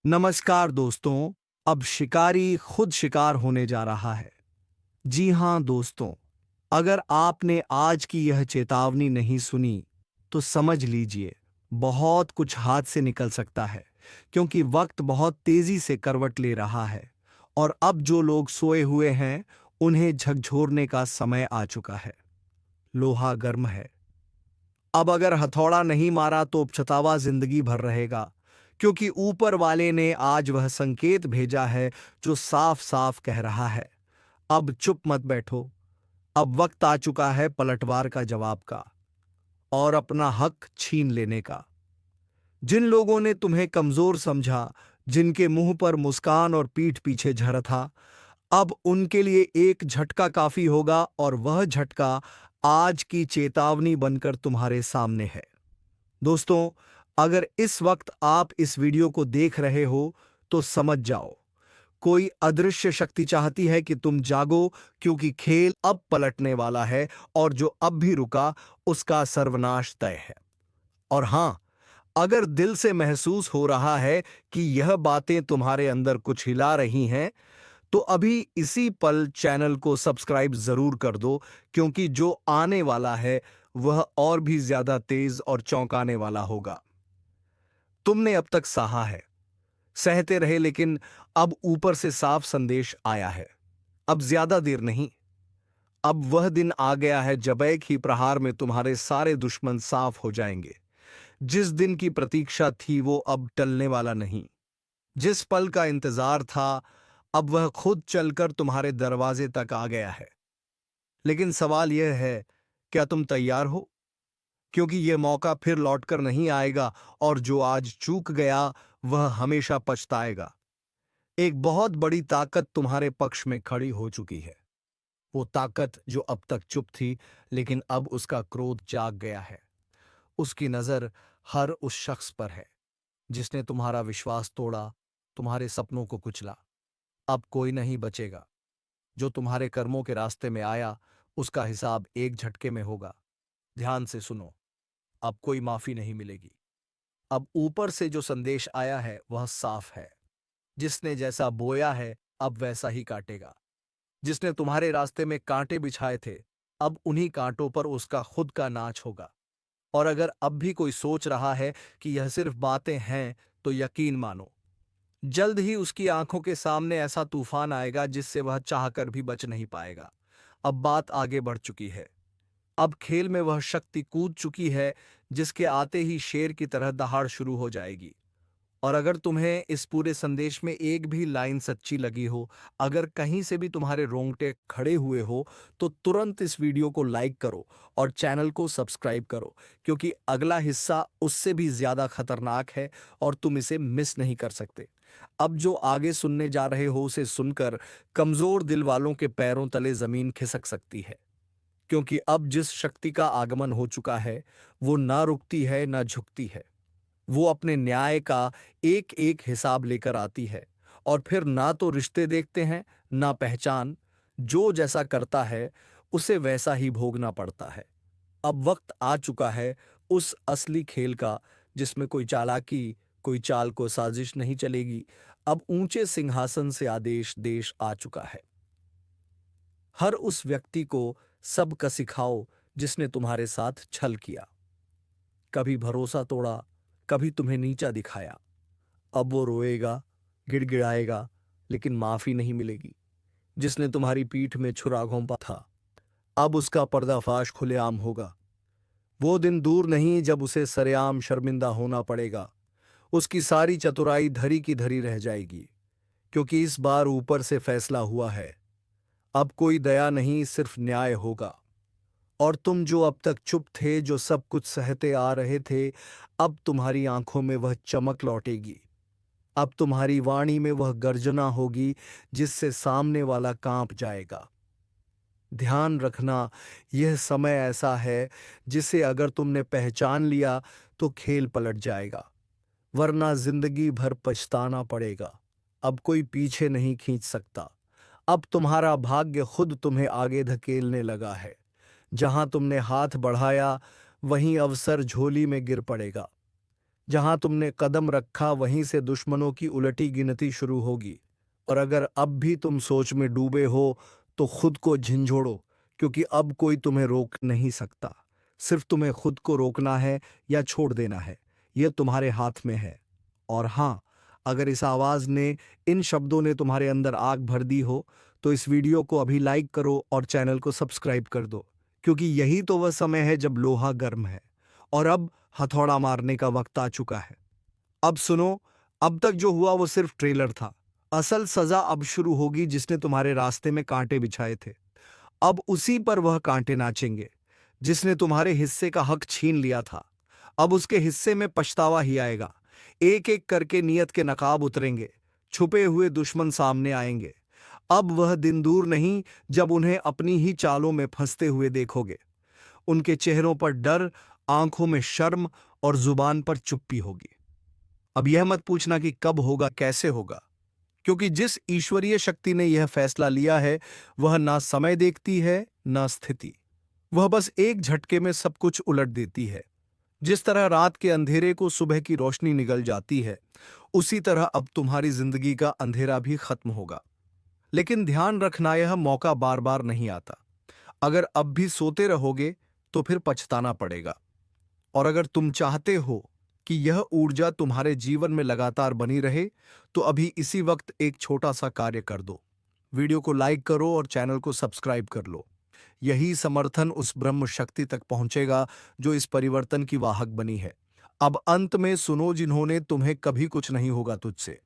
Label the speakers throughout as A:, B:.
A: नमस्कार दोस्तों। अब शिकारी खुद शिकार होने जा रहा है। जी हाँ दोस्तों, अगर आपने आज की यह चेतावनी नहीं सुनी तो समझ लीजिए बहुत कुछ हाथ से निकल सकता है, क्योंकि वक्त बहुत तेजी से करवट ले रहा है और अब जो लोग सोए हुए हैं उन्हें झकझोरने का समय आ चुका है। लोहा गर्म है। अब अगर हथौड़ा नहीं मारा तो पछतावा जिंदगी भर रहेगा, क्योंकि ऊपर वाले ने आज वह संकेत भेजा है जो साफ साफ कह रहा है, अब चुप मत बैठो। अब वक्त आ चुका है पलटवार का जवाब का और अपना हक छीन लेने का। जिन लोगों ने तुम्हें कमजोर समझा, जिनके मुंह पर मुस्कान और पीठ पीछे झर था, अब उनके लिए एक झटका काफी होगा और वह झटका आज की चेतावनी बनकर तुम्हारे सामने है। दोस्तों, अगर इस वक्त आप इस वीडियो को देख रहे हो तो समझ जाओ, कोई अदृश्य शक्ति चाहती है कि तुम जागो, क्योंकि खेल अब पलटने वाला है और जो अब भी रुका उसका सर्वनाश तय है। और हां, अगर दिल से महसूस हो रहा है कि यह बातें तुम्हारे अंदर कुछ हिला रही हैं, तो अभी इसी पल चैनल को सब्सक्राइब जरूर कर दो, क्योंकि जो आने वाला है वह और भी ज्यादा तेज और चौंकाने वाला होगा। तुमने अब तक सहा है, सहते रहे, लेकिन अब ऊपर से साफ संदेश आया है। अब ज्यादा देर नहीं। अब वह दिन आ गया है जब एक ही प्रहार में तुम्हारे सारे दुश्मन साफ हो जाएंगे। जिस दिन की प्रतीक्षा थी वो अब टलने वाला नहीं। जिस पल का इंतजार था, अब वह खुद चलकर तुम्हारे दरवाजे तक आ गया है। लेकिन सवाल यह है, क्या तुम तैयार हो? क्योंकि यह मौका फिर लौटकर नहीं आएगा और जो आज चूक गया वह हमेशा पछताएगा। एक बहुत बड़ी ताकत तुम्हारे पक्ष में खड़ी हो चुकी है। वो ताकत जो अब तक चुप थी, लेकिन अब उसका क्रोध जाग गया है। उसकी नजर हर उस शख्स पर है जिसने तुम्हारा विश्वास तोड़ा, तुम्हारे सपनों को कुचला। अब कोई नहीं बचेगा। जो तुम्हारे कर्मों के रास्ते में आया उसका हिसाब एक झटके में होगा। ध्यान से सुनो, अब कोई माफी नहीं मिलेगी। अब ऊपर से जो संदेश आया है वह साफ है। जिसने जैसा बोया है अब वैसा ही काटेगा। जिसने तुम्हारे रास्ते में कांटे बिछाए थे, अब उन्हीं कांटों पर उसका खुद का नाच होगा। और अगर अब भी कोई सोच रहा है कि यह सिर्फ बातें हैं, तो यकीन मानो, जल्द ही उसकी आंखों के सामने ऐसा तूफान आएगा जिससे वह चाहकर भी बच नहीं पाएगा। अब बात आगे बढ़ चुकी है। अब खेल में वह शक्ति कूद चुकी है जिसके आते ही शेर की तरह दहाड़ शुरू हो जाएगी। और अगर तुम्हें इस पूरे संदेश में एक भी लाइन सच्ची लगी हो, अगर कहीं से भी तुम्हारे रोंगटे खड़े हुए हो, तो तुरंत इस वीडियो को लाइक करो और चैनल को सब्सक्राइब करो, क्योंकि अगला हिस्सा उससे भी ज्यादा खतरनाक है और तुम इसे मिस नहीं कर सकते। अब जो आगे सुनने जा रहे हो उसे सुनकर कमजोर दिल वालों के पैरों तले जमीन खिसक सकती है, क्योंकि अब जिस शक्ति का आगमन हो चुका है वो ना रुकती है ना झुकती है। वो अपने न्याय का एक एक हिसाब लेकर आती है और फिर ना तो रिश्ते देखते हैं ना पहचान। जो जैसा करता है उसे वैसा ही भोगना पड़ता है। अब वक्त आ चुका है उस असली खेल का, जिसमें कोई चालाकी, कोई चाल को साजिश नहीं चलेगी। अब ऊंचे सिंहासन से आदेश देश आ चुका है। हर उस व्यक्ति को सबक सिखाओ जिसने तुम्हारे साथ छल किया, कभी भरोसा तोड़ा, कभी तुम्हें नीचा दिखाया। अब वो रोएगा, गिड़गिड़ाएगा, लेकिन माफी नहीं मिलेगी। जिसने तुम्हारी पीठ में छुरा घोंपा था, अब उसका पर्दाफाश खुलेआम होगा। वो दिन दूर नहीं जब उसे सरेआम शर्मिंदा होना पड़ेगा। उसकी सारी चतुराई धरी की धरी रह जाएगी, क्योंकि इस बार ऊपर से फैसला हुआ है। अब कोई दया नहीं, सिर्फ न्याय होगा। और तुम जो अब तक चुप थे, जो सब कुछ सहते आ रहे थे, अब तुम्हारी आंखों में वह चमक लौटेगी। अब तुम्हारी वाणी में वह गर्जना होगी जिससे सामने वाला कांप जाएगा। ध्यान रखना, यह समय ऐसा है जिसे अगर तुमने पहचान लिया तो खेल पलट जाएगा, वरना जिंदगी भर पछताना पड़ेगा। अब कोई पीछे नहीं खींच सकता। अब तुम्हारा भाग्य खुद तुम्हें आगे धकेलने लगा है। जहां तुमने हाथ बढ़ाया वहीं अवसर झोली में गिर पड़ेगा। जहां तुमने कदम रखा वहीं से दुश्मनों की उलटी गिनती शुरू होगी। और अगर अब भी तुम सोच में डूबे हो तो खुद को झिंझोड़ो, क्योंकि अब कोई तुम्हें रोक नहीं सकता। सिर्फ तुम्हें खुद को रोकना है या छोड़ देना है, यह तुम्हारे हाथ में है। और हाँ, अगर इस आवाज ने, इन शब्दों ने तुम्हारे अंदर आग भर दी हो तो इस वीडियो को अभी लाइक करो और चैनल को सब्सक्राइब कर दो, क्योंकि यही तो वह समय है जब लोहा गर्म है और अब हथौड़ा मारने का वक्त आ चुका है। अब सुनो, अब तक जो हुआ वो सिर्फ ट्रेलर था। असल सजा अब शुरू होगी। जिसने तुम्हारे रास्ते में कांटे बिछाए थे, अब उसी पर वह कांटे नाचेंगे। जिसने तुम्हारे हिस्से का हक छीन लिया था, अब उसके हिस्से में पछतावा ही आएगा। एक एक करके नियत के नकाब उतरेंगे, छुपे हुए दुश्मन सामने आएंगे। अब वह दिन दूर नहीं जब उन्हें अपनी ही चालों में फंसते हुए देखोगे। उनके चेहरों पर डर, आंखों में शर्म और जुबान पर चुप्पी होगी। अब यह मत पूछना कि कब होगा, कैसे होगा, क्योंकि जिस ईश्वरीय शक्ति ने यह फैसला लिया है वह ना समय देखती है ना स्थिति। वह बस एक झटके में सब कुछ उलट देती है। जिस तरह रात के अंधेरे को सुबह की रोशनी निगल जाती है, उसी तरह अब तुम्हारी जिंदगी का अंधेरा भी खत्म होगा। लेकिन ध्यान रखना, यह मौका बार बार नहीं आता। अगर अब भी सोते रहोगे तो फिर पछताना पड़ेगा। और अगर तुम चाहते हो कि यह ऊर्जा तुम्हारे जीवन में लगातार बनी रहे, तो अभी इसी वक्त एक छोटा सा कार्य कर दो। वीडियो को लाइक करो और चैनल को सब्सक्राइब कर लो। यही समर्थन उस ब्रह्म शक्ति तक पहुंचेगा जो इस परिवर्तन की वाहक बनी है। अब अंत में सुनो, जिन्होंने तुम्हें कभी कुछ नहीं होगा तुझसे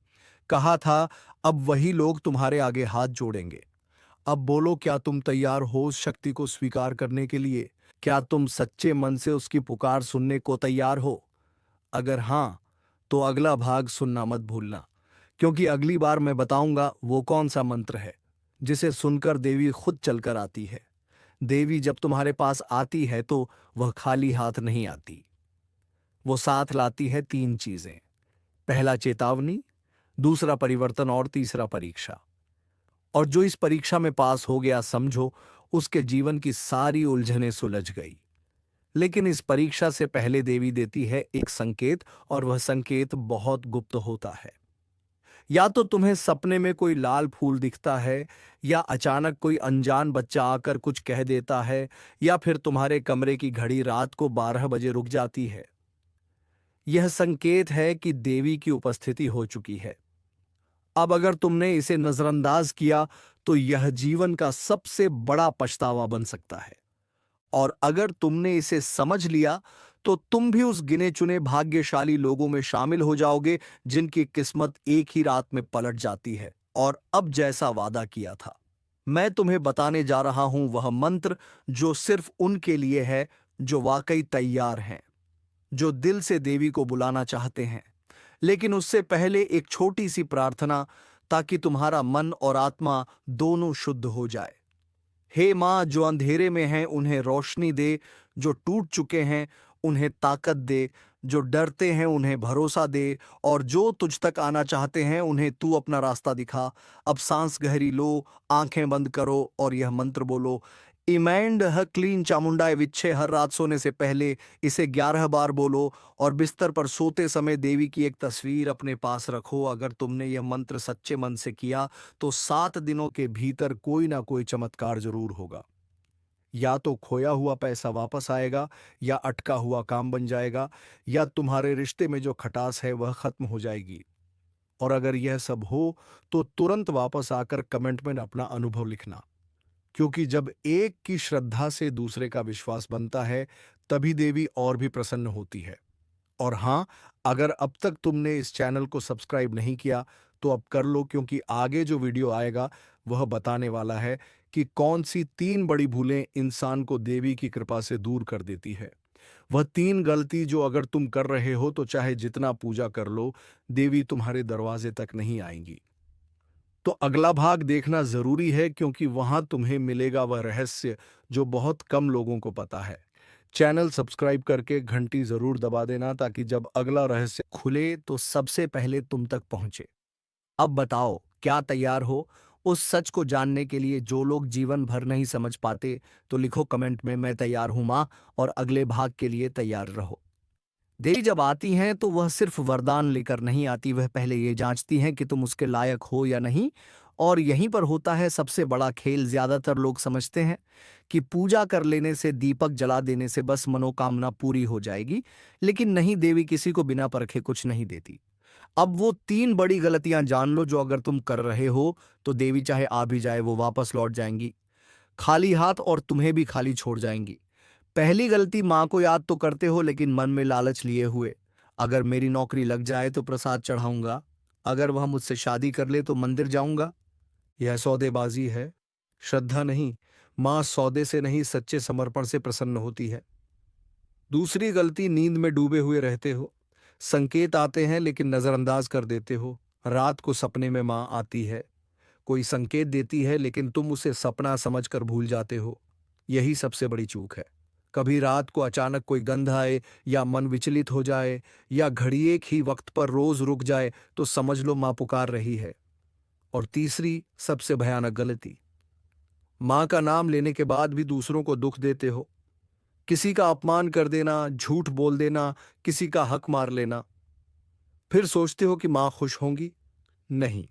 A: कहा था, अब वही लोग तुम्हारे आगे हाथ जोड़ेंगे। अब बोलो, क्या तुम तैयार हो उस शक्ति को स्वीकार करने के लिए? क्या तुम सच्चे मन से उसकी पुकार सुनने को तैयार हो? अगर हां, तो अगला भाग सुनना मत भूलना, क्योंकि अगली बार मैं बताऊंगा वो कौन सा मंत्र है जिसे सुनकर देवी खुद चलकर आती है। देवी जब तुम्हारे पास आती है तो वह खाली हाथ नहीं आती। वो साथ लाती है तीन चीजें: पहला चेतावनी, दूसरा परिवर्तन और तीसरा परीक्षा। और जो इस परीक्षा में पास हो गया, समझो उसके जीवन की सारी उलझनें सुलझ गई। लेकिन इस परीक्षा से पहले देवी देती है एक संकेत, और वह संकेत बहुत गुप्त होता है। या तो तुम्हें सपने में कोई लाल फूल दिखता है, या अचानक कोई अनजान बच्चा आकर कुछ कह देता है, या फिर तुम्हारे कमरे की घड़ी रात को 12 बजे रुक जाती है। यह संकेत है कि देवी की उपस्थिति हो चुकी है। अब अगर तुमने इसे नजरअंदाज किया तो यह जीवन का सबसे बड़ा पछतावा बन सकता है। और अगर तुमने इसे समझ लिया तो तुम भी उस गिने चुने भाग्यशाली लोगों में शामिल हो जाओगे जिनकी किस्मत एक ही रात में पलट जाती है। और अब जैसा वादा किया था, मैं तुम्हें बताने जा रहा हूं वह मंत्र जो सिर्फ उनके लिए है जो वाकई तैयार हैं, जो दिल से देवी को बुलाना चाहते हैं। लेकिन उससे पहले एक छोटी सी प्रार्थना, ताकि तुम्हारा मन और आत्मा दोनों शुद्ध हो जाए। हे मां, जो अंधेरे में हैं उन्हें रोशनी दे, जो टूट चुके हैं उन्हें ताकत दे, जो डरते हैं उन्हें भरोसा दे, और जो तुझ तक आना चाहते हैं उन्हें तू अपना रास्ता दिखा। अब सांस गहरी लो, आंखें बंद करो और यह मंत्र बोलो: इमैंड ह क्लीन चामुंडाए विच्छे। हर रात सोने से पहले इसे 11 बार बोलो और बिस्तर पर सोते समय देवी की एक तस्वीर अपने पास रखो। अगर तुमने यह मंत्र सच्चे मन से किया तो 7 दिनों के भीतर कोई ना कोई चमत्कार जरूर होगा। या तो खोया हुआ पैसा वापस आएगा, या अटका हुआ काम बन जाएगा, या तुम्हारे रिश्ते में जो खटास है वह खत्म हो जाएगी। और अगर यह सब हो तो तुरंत वापस आकर कमेंट में अपना अनुभव लिखना, क्योंकि जब एक की श्रद्धा से दूसरे का विश्वास बनता है तभी देवी और भी प्रसन्न होती है। और हाँ, अगर अब तक तुमने इस चैनल को सब्सक्राइब नहीं किया तो अब कर लो, क्योंकि आगे जो वीडियो आएगा वह बताने वाला है कि कौन सी 3 बड़ी भूलें इंसान को देवी की कृपा से दूर कर देती है। वह 3 गलती जो अगर तुम कर रहे हो तो चाहे जितना पूजा कर लो, देवी तुम्हारे दरवाजे तक नहीं आएंगी। तो अगला भाग देखना जरूरी है, क्योंकि वहां तुम्हें मिलेगा वह रहस्य जो बहुत कम लोगों को पता है। चैनल सब्सक्राइब करके घंटी जरूर दबा देना, ताकि जब अगला रहस्य खुले तो सबसे पहले तुम तक पहुंचे। अब बताओ, क्या तैयार हो उस सच को जानने के लिए जो लोग जीवन भर नहीं समझ पाते? तो लिखो कमेंट में, मैं तैयार हूं मां, और अगले भाग के लिए तैयार रहो। देवी जब आती हैं तो वह सिर्फ वरदान लेकर नहीं आती, वह पहले ये जांचती हैं कि तुम उसके लायक हो या नहीं। और यहीं पर होता है सबसे बड़ा खेल। ज्यादातर लोग समझते हैं कि पूजा कर लेने से, दीपक जला देने से बस मनोकामना पूरी हो जाएगी, लेकिन नहीं, देवी किसी को बिना परखे कुछ नहीं देती। अब वो 3 बड़ी गलतियां जान लो जो अगर तुम कर रहे हो तो देवी चाहे आ भी जाए वो वापस लौट जाएंगी खाली हाथ, और तुम्हें भी खाली छोड़ जाएंगी। पहली गलती, माँ को याद तो करते हो लेकिन मन में लालच लिए हुए। अगर मेरी नौकरी लग जाए तो प्रसाद चढ़ाऊंगा, अगर वह मुझसे शादी कर ले तो मंदिर जाऊंगा। यह सौदेबाजी है, श्रद्धा नहीं। माँ सौदे से नहीं, सच्चे समर्पण से प्रसन्न होती है। दूसरी गलती, नींद में डूबे हुए रहते हो। संकेत आते हैं लेकिन नजरअंदाज कर देते हो। रात को सपने में माँ आती है, कोई संकेत देती है लेकिन तुम उसे सपना समझकर भूल जाते हो। यही सबसे बड़ी चूक है। कभी रात को अचानक कोई गंध आए, या मन विचलित हो जाए, या घड़ी एक ही वक्त पर रोज रुक जाए तो समझ लो माँ पुकार रही है। और तीसरी सबसे भयानक गलती, माँ का नाम लेने के बाद भी दूसरों को दुख देते हो। किसी का अपमान कर देना, झूठ बोल देना, किसी का हक मार लेना। फिर सोचते हो कि माँ खुश होंगी। नहीं,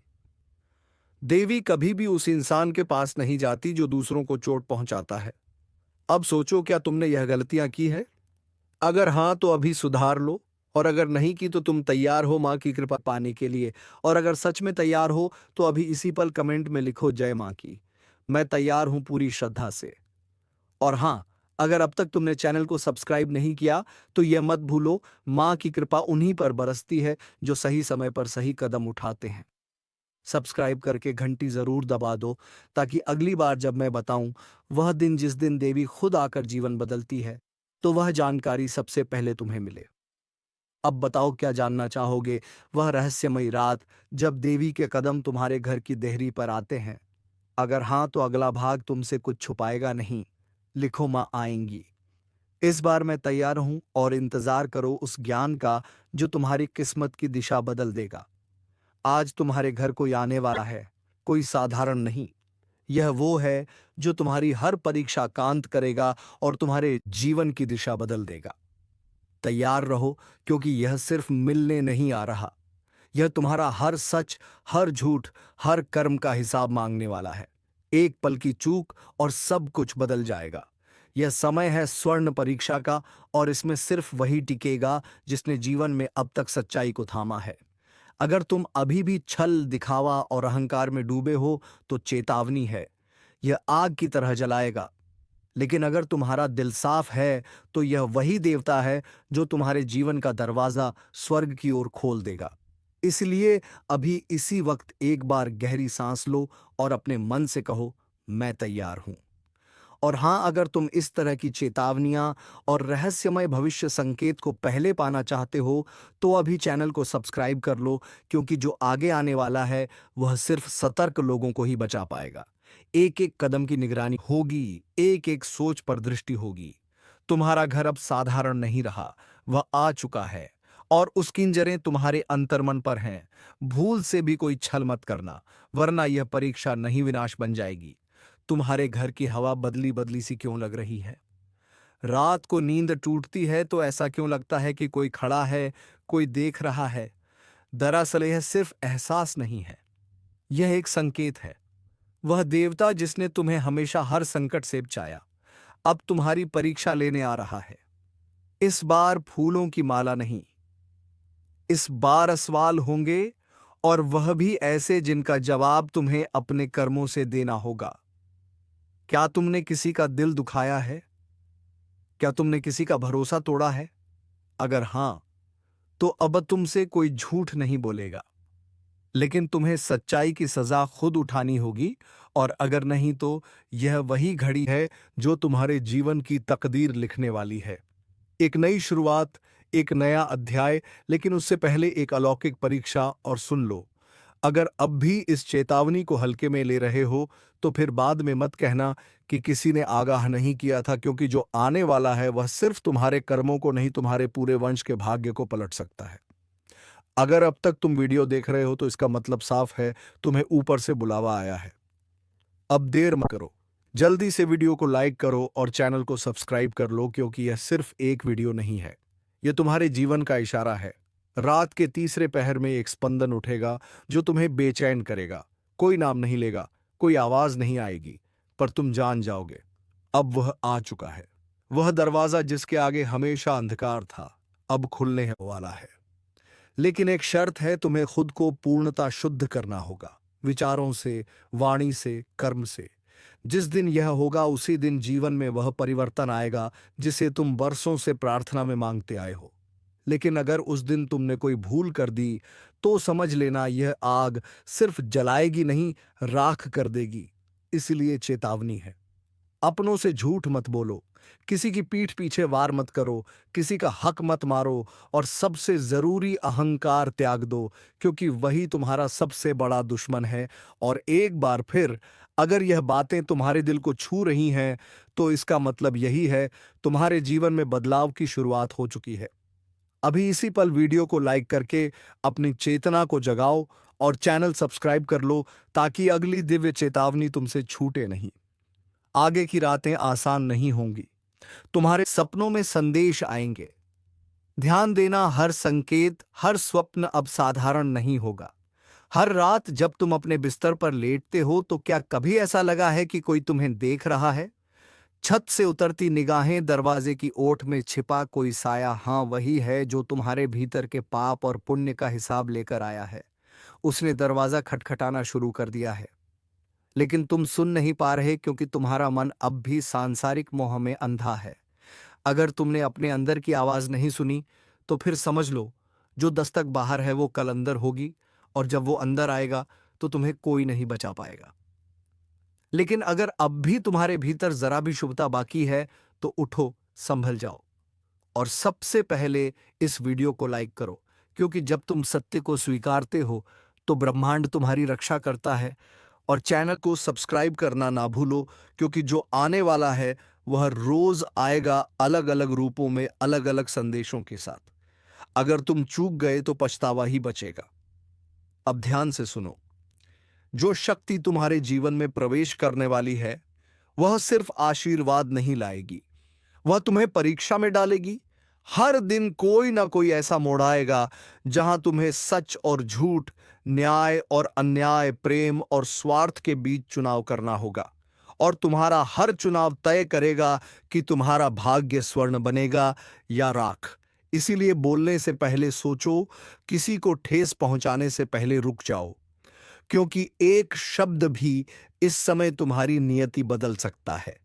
A: देवी कभी भी उस इंसान के पास नहीं जाती जो दूसरों को चोट पहुंचाता है। अब सोचो, क्या तुमने यह गलतियां की है? अगर हां तो अभी सुधार लो, और अगर नहीं की तो तुम तैयार हो मां की कृपा पाने के लिए। और अगर सच में तैयार हो तो अभी इसी पल कमेंट में लिखो, जय मां की। मैं तैयार हूं पूरी श्रद्धा से। और हां, अगर अब तक तुमने चैनल को सब्सक्राइब नहीं किया तो यह मत भूलो, मां की कृपा उन्हीं पर बरसती है जो सही समय पर सही कदम उठाते हैं। सब्सक्राइब करके घंटी जरूर दबा दो, ताकि अगली बार जब मैं बताऊं, वह दिन जिस दिन देवी खुद आकर जीवन बदलती है, तो वह जानकारी सबसे पहले तुम्हें मिले। अब बताओ, क्या जानना चाहोगे? वह रहस्यमयी रात जब देवी के कदम तुम्हारे घर की देहरी पर आते हैं। अगर हां तो अगला भाग तुमसे कुछ छुपाएगा नहीं। लिखो, मां आएंगी। इस बार मैं तैयार हूं, और इंतजार करो उस ज्ञान का जो तुम्हारी किस्मत की दिशा बदल देगा। आज तुम्हारे घर कोई आने वाला है, कोई साधारण नहीं। यह वो है जो तुम्हारी हर परीक्षा कांत करेगा और तुम्हारे जीवन की दिशा बदल देगा। तैयार रहो, क्योंकि यह सिर्फ मिलने नहीं आ रहा। यह तुम्हारा हर सच, हर झूठ, हर कर्म का हिसाब मांगने वाला है। एक पल की चूक और सब कुछ बदल जाएगा। यह समय है स्वर्ण परीक्षा का, और इसमें सिर्फ वही टिकेगा जिसने जीवन में अब तक सच्चाई को थामा है। अगर तुम अभी भी छल, दिखावा और अहंकार में डूबे हो तो चेतावनी है, यह आग की तरह जलाएगा। लेकिन अगर तुम्हारा दिल साफ है तो यह वही देवता है जो तुम्हारे जीवन का दरवाजा स्वर्ग की ओर खोल देगा। इसलिए अभी इसी वक्त एक बार गहरी सांस लो और अपने मन से कहो, मैं तैयार हूं। और हां, अगर तुम इस तरह की चेतावनियां और रहस्यमय भविष्य संकेत को पहले पाना चाहते हो तो अभी चैनल को सब्सक्राइब कर लो, क्योंकि जो आगे आने वाला है वह सिर्फ सतर्क लोगों को ही बचा पाएगा। एक एक कदम की निगरानी होगी, एक एक सोच पर दृष्टि होगी। तुम्हारा घर अब साधारण नहीं रहा, वह आ चुका है, और उसकी जड़ें तुम्हारे अंतर्मन पर हैं। भूल से भी कोई छल मत करना, वरना यह परीक्षा नहीं विनाश बन जाएगी। तुम्हारे घर की हवा बदली बदली सी क्यों लग रही है? रात को नींद टूटती है तो ऐसा क्यों लगता है कि कोई खड़ा है, कोई देख रहा है? दरअसल यह सिर्फ एहसास नहीं है, यह एक संकेत है। वह देवता जिसने तुम्हें हमेशा हर संकट से बचाया, अब तुम्हारी परीक्षा लेने आ रहा है। इस बार फूलों की माला नहीं, इस बार सवाल होंगे, और वह भी ऐसे जिनका जवाब तुम्हें अपने कर्मों से देना होगा। क्या तुमने किसी का दिल दुखाया है? क्या तुमने किसी का भरोसा तोड़ा है? अगर हां, तो अब तुमसे कोई झूठ नहीं बोलेगा, लेकिन तुम्हें सच्चाई की सजा खुद उठानी होगी। और अगर नहीं तो यह वही घड़ी है जो तुम्हारे जीवन की तकदीर लिखने वाली है। एक नई शुरुआत, एक नया अध्याय, लेकिन उससे पहले एक अलौकिक परीक्षा। और सुन लो, अगर अब भी इस चेतावनी को हल्के में ले रहे हो तो फिर बाद में मत कहना कि किसी ने आगाह नहीं किया था, क्योंकि जो आने वाला है वह सिर्फ तुम्हारे कर्मों को नहीं, तुम्हारे पूरे वंश के भाग्य को पलट सकता है। अगर अब तक तुम वीडियो देख रहे हो तो इसका मतलब साफ है, तुम्हें ऊपर से बुलावा आया है। अब देर मत करो, जल्दी से वीडियो को लाइक करो और चैनल को सब्सक्राइब कर लो, क्योंकि यह सिर्फ एक वीडियो नहीं है, ये तुम्हारे जीवन का इशारा है। रात के तीसरे पहर में एक स्पंदन उठेगा जो तुम्हें बेचैन करेगा। कोई नाम नहीं लेगा, कोई आवाज नहीं आएगी, पर तुम जान जाओगे अब वह आ चुका है। वह दरवाजा जिसके आगे हमेशा अंधकार था, अब खुलने वाला है। लेकिन एक शर्त है, तुम्हें खुद को पूर्णता शुद्ध करना होगा, विचारों से, वाणी से, कर्म से। जिस दिन यह होगा उसी दिन जीवन में वह परिवर्तन आएगा जिसे तुम वर्षों से प्रार्थना में मांगते आए हो। लेकिन अगर उस दिन तुमने कोई भूल कर दी तो समझ लेना यह आग सिर्फ जलाएगी नहीं, राख कर देगी। इसलिए चेतावनी है, अपनों से झूठ मत बोलो, किसी की पीठ पीछे वार मत करो, किसी का हक मत मारो, और सबसे जरूरी अहंकार त्याग दो, क्योंकि वही तुम्हारा सबसे बड़ा दुश्मन है। और एक बार फिर अगर यह बातें तुम्हारे दिल को छू रही हैं तो इसका मतलब यही है, तुम्हारे जीवन में बदलाव की शुरुआत हो चुकी है। अभी इसी पल वीडियो को लाइक करके अपनी चेतना को जगाओ और चैनल सब्सक्राइब कर लो, ताकि अगली दिव्य चेतावनी तुमसे छूटे नहीं। आगे की रातें आसान नहीं होंगी, तुम्हारे सपनों में संदेश आएंगे। ध्यान देना, हर संकेत, हर स्वप्न अब साधारण नहीं होगा। हर रात जब तुम अपने बिस्तर पर लेटते हो तो क्या कभी ऐसा लगा है कि कोई तुम्हें देख रहा है? छत से उतरती निगाहें, दरवाजे की ओट में छिपा कोई साया, हाँ वही है जो तुम्हारे भीतर के पाप और पुण्य का हिसाब लेकर आया है। उसने दरवाजा खटखटाना शुरू कर दिया है, लेकिन तुम सुन नहीं पा रहे क्योंकि तुम्हारा मन अब भी सांसारिक मोह में अंधा है। अगर तुमने अपने अंदर की आवाज नहीं सुनी तो फिर समझ लो, जो दस्तक बाहर है वो कल अंदर होगी, और जब वो अंदर आएगा तो तुम्हें कोई नहीं बचा पाएगा। लेकिन अगर अब भी तुम्हारे भीतर जरा भी शुभता बाकी है तो उठो, संभल जाओ, और सबसे पहले इस वीडियो को लाइक करो, क्योंकि जब तुम सत्य को स्वीकारते हो तो ब्रह्मांड तुम्हारी रक्षा करता है। और चैनल को सब्सक्राइब करना ना भूलो, क्योंकि जो आने वाला है वह रोज आएगा, अलग अलग रूपों में, अलग अलग संदेशों के साथ। अगर तुम चूक गए तो पछतावा ही बचेगा। अब ध्यान से सुनो, जो शक्ति तुम्हारे जीवन में प्रवेश करने वाली है वह सिर्फ आशीर्वाद नहीं लाएगी, वह तुम्हें परीक्षा में डालेगी। हर दिन कोई ना कोई ऐसा मोड़ आएगा जहां तुम्हें सच और झूठ, न्याय और अन्याय, प्रेम और स्वार्थ के बीच चुनाव करना होगा। और तुम्हारा हर चुनाव तय करेगा कि तुम्हारा भाग्य स्वर्ण बनेगा या राख। इसीलिए बोलने से पहले सोचो, किसी को ठेस पहुंचाने से पहले रुक जाओ, क्योंकि एक शब्द भी इस समय तुम्हारी नियति बदल सकता है।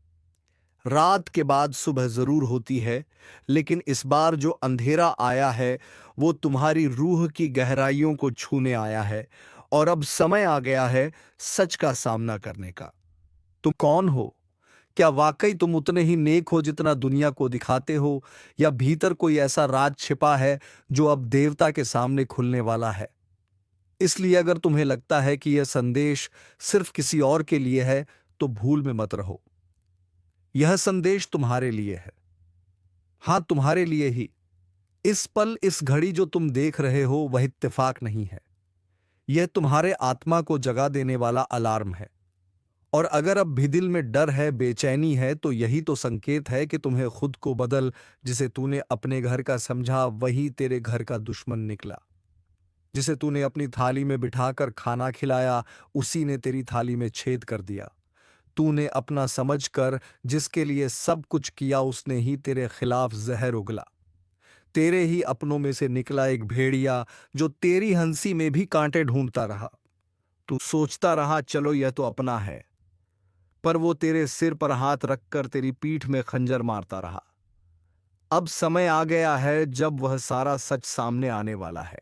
A: रात के बाद सुबह जरूर होती है, लेकिन इस बार जो अंधेरा आया है वो तुम्हारी रूह की गहराइयों को छूने आया है, और अब समय आ गया है सच का सामना करने का। तुम कौन हो? क्या वाकई तुम उतने ही नेक हो जितना दुनिया को दिखाते हो, या भीतर कोई ऐसा राज छिपा है जो अब देवता के सामने खुलने वाला है? इसलिए अगर तुम्हें लगता है कि यह संदेश सिर्फ किसी और के लिए है तो भूल में मत रहो, यह संदेश तुम्हारे लिए है। हां, तुम्हारे लिए ही। इस पल, इस घड़ी जो तुम देख रहे हो वह इत्तेफाक नहीं है, यह तुम्हारे आत्मा को जगा देने वाला अलार्म है। और अगर अब भी दिल में डर है, बेचैनी है, तो यही तो संकेत है कि तुम्हें खुद को बदल। जिसे तूने अपने घर का समझा वही तेरे घर का दुश्मन निकला। जिसे तूने अपनी थाली में बिठाकर खाना खिलाया उसी ने तेरी थाली में छेद कर दिया। तूने अपना समझकर जिसके लिए सब कुछ किया उसने ही तेरे खिलाफ जहर उगला। तेरे ही अपनों में से निकला एक भेड़िया जो तेरी हंसी में भी कांटे ढूंढता रहा। तू सोचता रहा चलो यह तो अपना है, पर वो तेरे सिर पर हाथ रखकर तेरी पीठ में खंजर मारता रहा। अब समय आ गया है जब वह सारा सच सामने आने वाला है,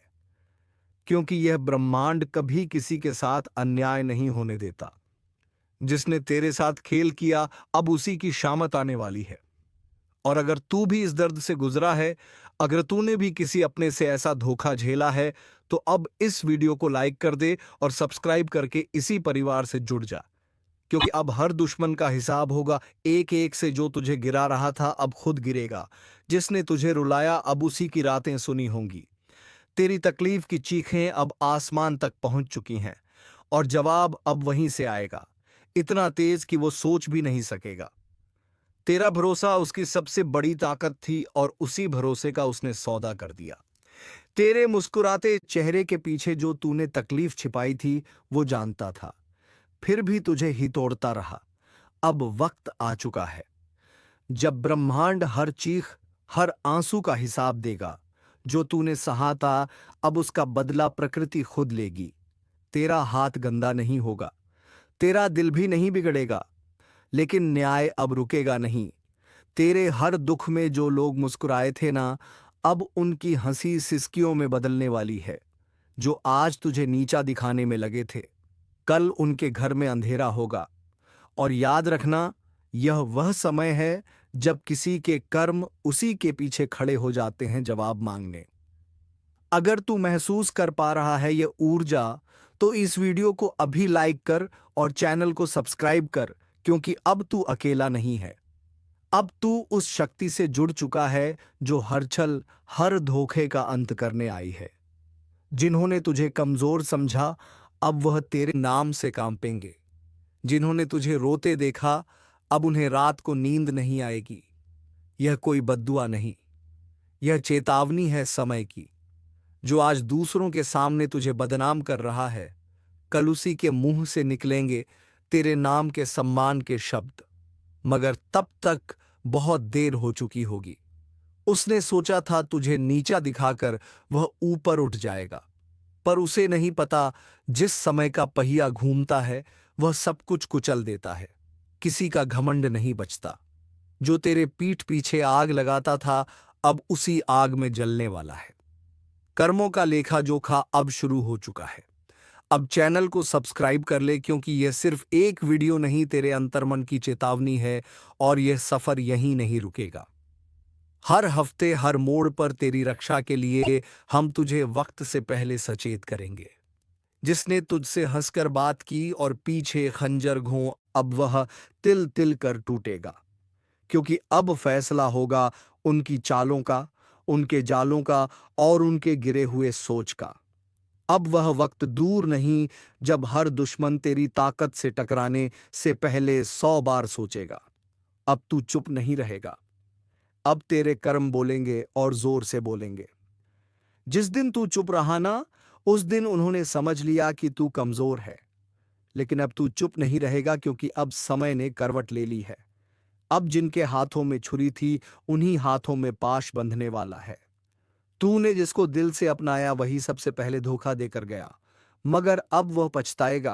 A: क्योंकि यह ब्रह्मांड कभी किसी के साथ अन्याय नहीं होने देता। जिसने तेरे साथ खेल किया अब उसी की शामत आने वाली है। और अगर तू भी इस दर्द से गुजरा है, अगर तूने भी किसी अपने से ऐसा धोखा झेला है, तो अब इस वीडियो को लाइक कर दे और सब्सक्राइब करके इसी परिवार से जुड़ जा, क्योंकि अब हर दुश्मन का हिसाब होगा। एक एक से जो तुझे गिरा रहा था अब खुद गिरेगा। जिसने तुझे रुलाया अब उसी की रातें सुनी होंगी। तेरी तकलीफ की चीखें अब आसमान तक पहुंच चुकी हैं, और जवाब अब वहीं से आएगा, इतना तेज कि वो सोच भी नहीं सकेगा। तेरा भरोसा उसकी सबसे बड़ी ताकत थी और उसी भरोसे का उसने सौदा कर दिया। तेरे मुस्कुराते चेहरे के पीछे जो तूने तकलीफ छिपाई थी वो जानता था, फिर भी तुझे ही तोड़ता रहा। अब वक्त आ चुका है जब ब्रह्मांड हर चीख, हर आंसू का हिसाब देगा। जो तूने सहा था, अब उसका बदला प्रकृति खुद लेगी। तेरा हाथ गंदा नहीं होगा, तेरा दिल भी नहीं बिगड़ेगा, लेकिन न्याय अब रुकेगा नहीं। तेरे हर दुख में जो लोग मुस्कुराए थे ना, अब उनकी हंसी सिसकियों में बदलने वाली है। जो आज तुझे नीचा दिखाने में लगे थे, कल उनके घर में अंधेरा होगा। और याद रखना, यह वह समय है जब किसी के कर्म उसी के पीछे खड़े हो जाते हैं जवाब मांगने। अगर तू महसूस कर पा रहा है यह ऊर्जा, तो इस वीडियो को अभी लाइक कर और चैनल को सब्सक्राइब कर, क्योंकि अब तू अकेला नहीं है। अब तू उस शक्ति से जुड़ चुका है जो हर छल, हर धोखे का अंत करने आई है। जिन्होंने तुझे कमजोर समझा, अब वह तेरे नाम से कांपेंगे। जिन्होंने तुझे रोते देखा, अब उन्हें रात को नींद नहीं आएगी। यह कोई बद्दुआ नहीं, यह चेतावनी है समय की। जो आज दूसरों के सामने तुझे बदनाम कर रहा है, कल उसी के मुंह से निकलेंगे तेरे नाम के सम्मान के शब्द। मगर तब तक बहुत देर हो चुकी होगी। उसने सोचा था तुझे नीचा दिखाकर वह ऊपर उठ जाएगा, पर उसे नहीं पता जिस समय का पहिया घूमता है वह सब कुछ कुचल देता है। किसी का घमंड नहीं बचता। जो तेरे पीठ पीछे आग लगाता था, अब उसी आग में जलने वाला है। कर्मों का लेखा जोखा अब शुरू हो चुका है। अब चैनल को सब्सक्राइब कर ले, क्योंकि यह सिर्फ एक वीडियो नहीं, तेरे अंतर्मन की चेतावनी है और यह सफर यहीं नहीं रुकेगा। हर हफ्ते हर मोड़ पर तेरी रक्षा के लिए हम तुझे वक्त से पहले सचेत करेंगे। जिसने तुझसे हंसकर बात की और पीछे खंजर घों, अब वह तिल तिल कर टूटेगा। क्योंकि अब फैसला होगा उनकी चालों का, उनके जालों का और उनके गिरे हुए सोच का। अब वह वक्त दूर नहीं जब हर दुश्मन तेरी ताकत से टकराने से पहले 100 बार सोचेगा। अब तू चुप नहीं रहेगा। अब तेरे कर्म बोलेंगे और जोर से बोलेंगे। जिस दिन तू चुप रहा ना, उस दिन उन्होंने समझ लिया कि तू कमजोर है। लेकिन अब तू चुप नहीं रहेगा, क्योंकि अब समय ने करवट ले ली है। अब जिनके हाथों में छुरी थी, उन्हीं हाथों में पाश बंधने वाला है। तूने जिसको दिल से अपनाया वही सबसे पहले धोखा देकर गया। मगर अब वह पछताएगा,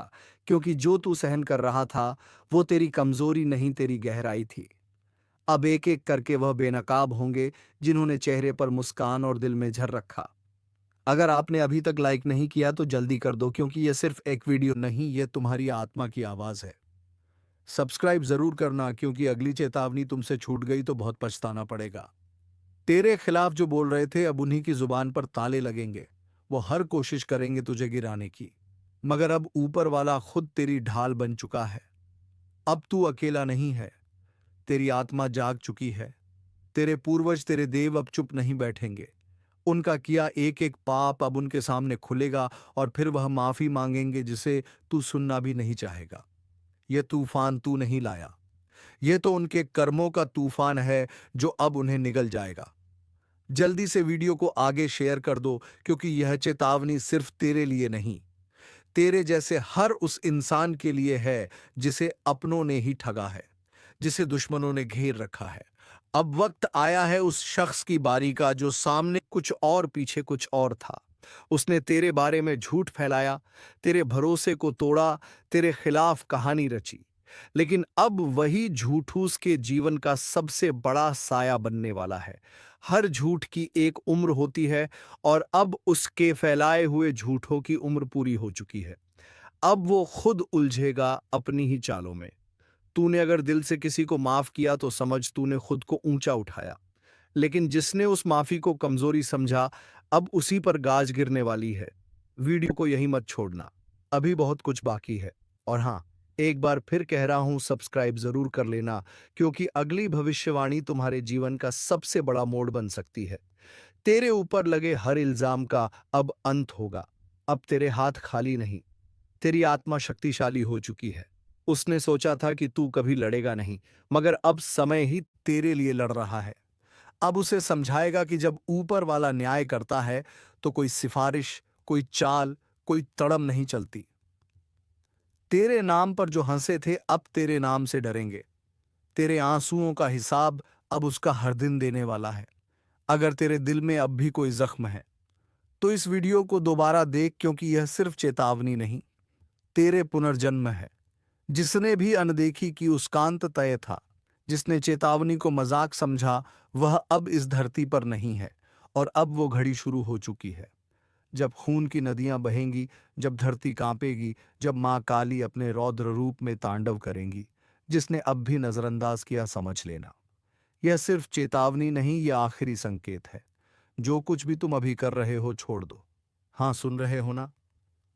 A: क्योंकि जो तू सहन कर रहा था वो तेरी कमजोरी नहीं, तेरी गहराई थी। अब एक एक करके वह बेनकाब होंगे जिन्होंने चेहरे पर मुस्कान और दिल में झर रखा। अगर आपने अभी तक लाइक नहीं किया तो जल्दी कर दो, क्योंकि यह सिर्फ एक वीडियो नहीं, यह तुम्हारी आत्मा की आवाज है। सब्सक्राइब जरूर करना, क्योंकि अगली चेतावनी तुमसे छूट गई तो बहुत पछताना पड़ेगा। तेरे खिलाफ जो बोल रहे थे, अब उन्हीं की जुबान पर ताले लगेंगे। वो हर कोशिश करेंगे तुझे गिराने की, मगर अब ऊपर वाला खुद तेरी ढाल बन चुका है। अब तू अकेला नहीं है, तेरी आत्मा जाग चुकी है। तेरे पूर्वज, तेरे देव अब चुप नहीं बैठेंगे। उनका किया एक एक पाप अब उनके सामने खुलेगा और फिर वह माफी मांगेंगे जिसे तू सुनना भी नहीं चाहेगा। यह तूफान तू नहीं लाया, यह तो उनके कर्मों का तूफान है जो अब उन्हें निगल जाएगा। जल्दी से वीडियो को आगे शेयर कर दो, क्योंकि यह चेतावनी सिर्फ तेरे लिए नहीं, तेरे जैसे हर उस इंसान के लिए है जिसे अपनों ने ही ठगा है, जिसे दुश्मनों ने घेर रखा है। अब वक्त आया है उस शख्स की बारी का जो सामने कुछ और पीछे कुछ और था। उसने तेरे बारे में झूठ फैलाया, तेरे भरोसे को तोड़ा, तेरे खिलाफ कहानी रची। लेकिन अब वही झूठ उसके जीवन का सबसे बड़ा साया बनने वाला है। हर झूठ की एक उम्र होती है और अब उसके फैलाए हुए झूठों की उम्र पूरी हो चुकी है। अब वो खुद उलझेगा अपनी ही चालों में। तूने अगर दिल से किसी को माफ किया तो समझ तूने खुद को ऊंचा उठाया, लेकिन जिसने उस माफी को कमजोरी समझा, अब उसी पर गाज गिरने वाली है। वीडियो को यही मत छोड़ना, अभी बहुत कुछ बाकी है। और हाँ, एक बार फिर कह रहा हूं, सब्सक्राइब जरूर कर लेना, क्योंकि अगली भविष्यवाणी तुम्हारे जीवन का सबसे बड़ा मोड़ बन सकती है। तेरे ऊपर लगे हर इल्जाम का अब अंत होगा। अब तेरे हाथ खाली नहीं, तेरी आत्मा शक्तिशाली हो चुकी है। उसने सोचा था कि तू कभी लड़ेगा नहीं, मगर अब समय ही तेरे लिए लड़ रहा है। अब उसे समझाएगा कि जब ऊपर वाला न्याय करता है तो कोई सिफारिश, कोई चाल, कोई तड़म नहीं चलती। तेरे नाम पर जो हंसे थे अब तेरे नाम से डरेंगे। तेरे आंसुओं का हिसाब अब उसका हर दिन देने वाला है। अगर तेरे दिल में अब भी कोई जख्म है तो इस वीडियो को दोबारा देख, क्योंकि यह सिर्फ चेतावनी नहीं, तेरे पुनर्जन्म है। जिसने भी अनदेखी की उसका अंत तय था। जिसने चेतावनी को मजाक समझा वह अब इस धरती पर नहीं है। और अब वो घड़ी शुरू हो चुकी है। जब खून की नदियां बहेंगी, जब धरती कांपेगी, जब मां काली अपने रौद्र रूप में तांडव करेंगी। जिसने अब भी नजरअंदाज किया समझ लेना, यह सिर्फ चेतावनी नहीं, यह आखिरी संकेत है। जो कुछ भी तुम अभी कर रहे हो छोड़ दो। हाँ, सुन रहे हो ना?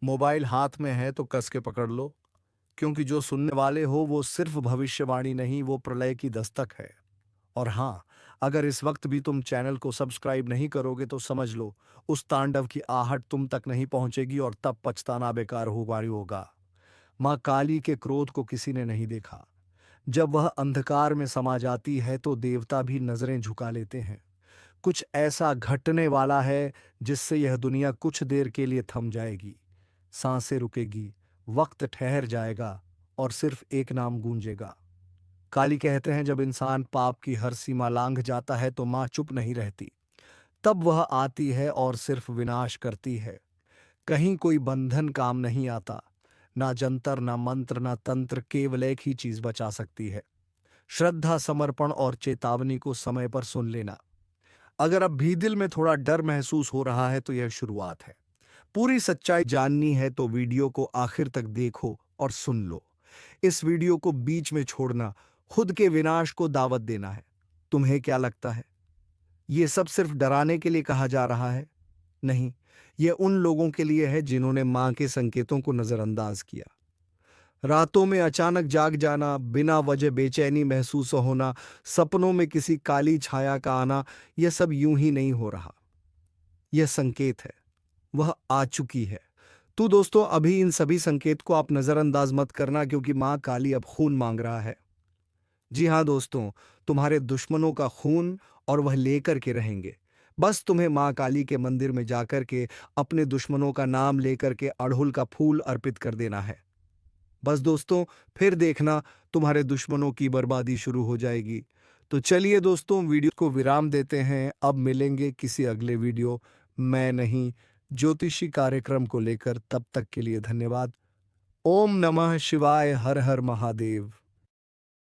A: मोबाइल हाथ में है तो कस के पकड़ लो, क्योंकि जो सुनने वाले हो वो सिर्फ भविष्यवाणी नहीं, वो प्रलय की दस्तक है। और हाँ, अगर इस वक्त भी तुम चैनल को सब्सक्राइब नहीं करोगे तो समझ लो, उस तांडव की आहट तुम तक नहीं पहुंचेगी और तब पछताना बेकार होगा। माँ काली के क्रोध को किसी ने नहीं देखा। जब वह अंधकार में समा जाती है तो देवता भी नजरें झुका लेते हैं। कुछ ऐसा घटने वाला है जिससे यह दुनिया कुछ देर के लिए थम जाएगी। सांसें रुकेगी, वक्त ठहर जाएगा और सिर्फ एक नाम गूंजेगा। काली कहते हैं, जब इंसान पाप की हर सीमा लांघ जाता है तो मां चुप नहीं रहती। तब वह आती है और सिर्फ विनाश करती है। कहीं कोई बंधन काम नहीं आता। ना जंतर, ना मंत्र, ना तंत्र, केवल एक ही चीज बचा सकती है, श्रद्धा, समर्पण और चेतावनी को समय पर सुन लेना। अगर अब भी दिल में थोड़ा डर महसूस हो रहा है तो यह शुरुआत है। पूरी सच्चाई जाननी है तो वीडियो को आखिर तक देखो और सुन लो। इस वीडियो को बीच में छोड़ना खुद के विनाश को दावत देना है। तुम्हें क्या लगता है, ये सब सिर्फ डराने के लिए कहा जा रहा है? नहीं, यह उन लोगों के लिए है जिन्होंने मां के संकेतों को नजरअंदाज किया। रातों में अचानक जाग जाना, बिना वजह बेचैनी महसूस होना, सपनों में किसी काली छाया का आना, यह सब यूं ही नहीं हो रहा। यह संकेत है, वह आ चुकी है। तो दोस्तों, अभी इन सभी संकेत को आप नजरअंदाज मत करना, क्योंकि मां काली अब खून मांग रहा है। जी हाँ दोस्तों, तुम्हारे दुश्मनों का खून, और वह लेकर के रहेंगे। बस तुम्हें मां काली के मंदिर में जाकर के अपने दुश्मनों का नाम लेकर के अड़हुल का फूल अर्पित कर देना है। बस दोस्तों, फिर देखना तुम्हारे दुश्मनों की बर्बादी शुरू हो जाएगी। तो चलिए दोस्तों, वीडियो को विराम देते हैं। अब मिलेंगे किसी अगले वीडियो, मैं नहीं, ज्योतिषी कार्यक्रम को लेकर। तब तक के लिए धन्यवाद। ओम नमः शिवाय, हर हर महादेव।